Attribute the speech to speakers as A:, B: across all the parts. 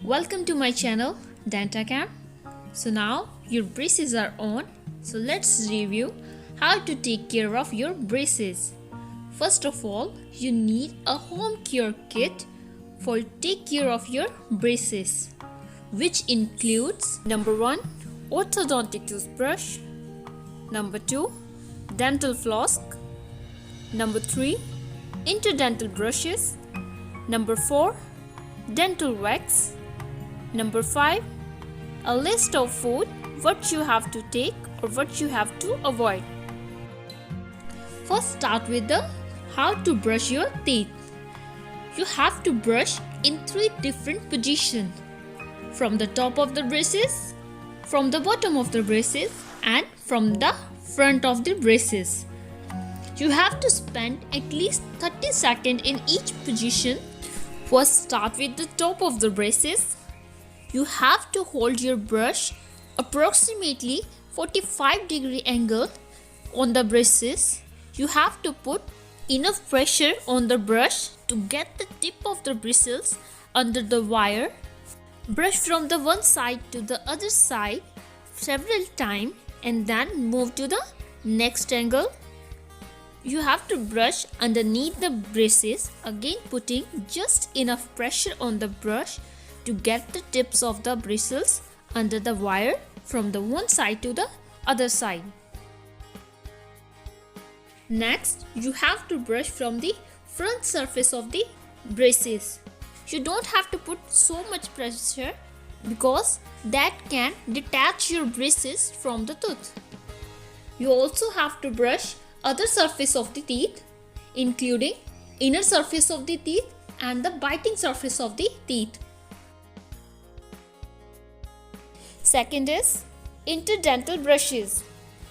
A: Welcome to my channel DentaCam. So now your braces are on. So let's review how to take care of your braces. First of all, you need a home care kit for take care of your braces, which includes number 1, orthodontic toothbrush, number 2, dental floss, number 3, interdental brushes, number 4, dental wax, number 5, a list of food what you have to take or what you have to avoid. First, start with the how to brush your teeth. You have to brush in 3 different positions: from the top of the braces, from the bottom of the braces, and from the front of the braces. You have to spend at least 30 seconds in each position. First, start with the top of the braces. You have to hold your brush approximately 45-degree angle on the braces. You have to put enough pressure on the brush to get the tip of the bristles under the wire. Brush from the one side to the other side several times and then move to the next angle. You have to brush underneath the braces, again putting just enough pressure on the brush to get the tips of the bristles under the wire from the one side to the other side. Next, you have to brush from the front surface of the braces. You don't have to put so much pressure because that can detach your braces from the tooth. You also have to brush other surface of the teeth, including inner surface of the teeth and the biting surface of the teeth. Second is interdental brushes.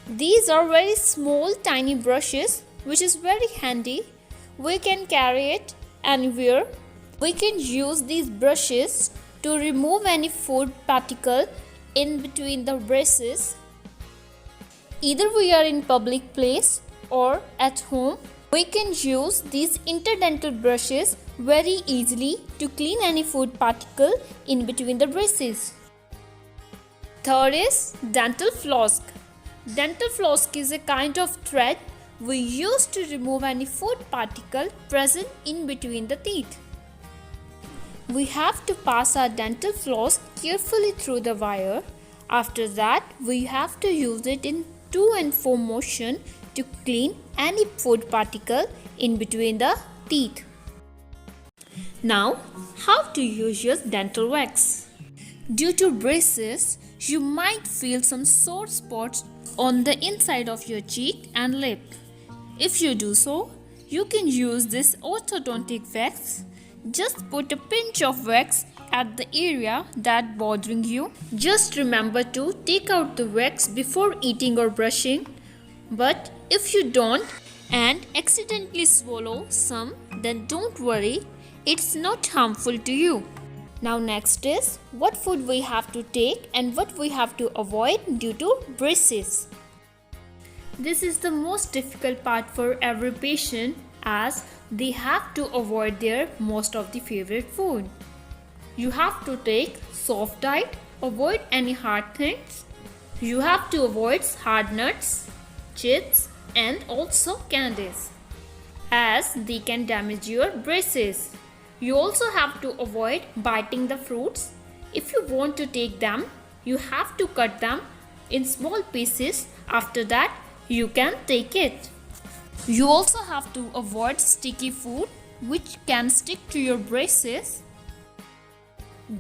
A: These are very small tiny brushes which is very handy. We can carry it anywhere. We can use these brushes to remove any food particle in between the braces. Either we are in public place or at home, we can use these interdental brushes very easily to clean any food particle in between the braces. Third is dental floss. Dental floss is a kind of thread we use to remove any food particle present in between the teeth. We have to pass our dental floss carefully through the wire. After that, we have to use it in 2 and 4 motion to clean any food particle in between the teeth. Now, how to use your dental wax? Due to braces, you might feel some sore spots on the inside of your cheek and lip. If you do so, you can use this orthodontic wax. Just put a pinch of wax at the area that bothering you. Just remember to take out the wax before eating or brushing. But if you don't and accidentally swallow some, then don't worry, it's not harmful to you. Now next is what food we have to take and what we have to avoid due to braces. This is the most difficult part for every patient as they have to avoid their most of the favorite food. You have to take soft diet, avoid any hard things. You have to avoid hard nuts, chips and also candies as they can damage your braces. You also have to avoid biting the fruits. If you want to take them, you have to cut them in small pieces. After that, you can take it. You also have to avoid sticky food which can stick to your braces.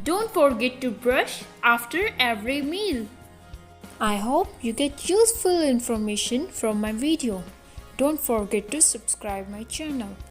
A: Don't forget to brush after every meal. I hope you get useful information from my video. Don't forget to subscribe my channel.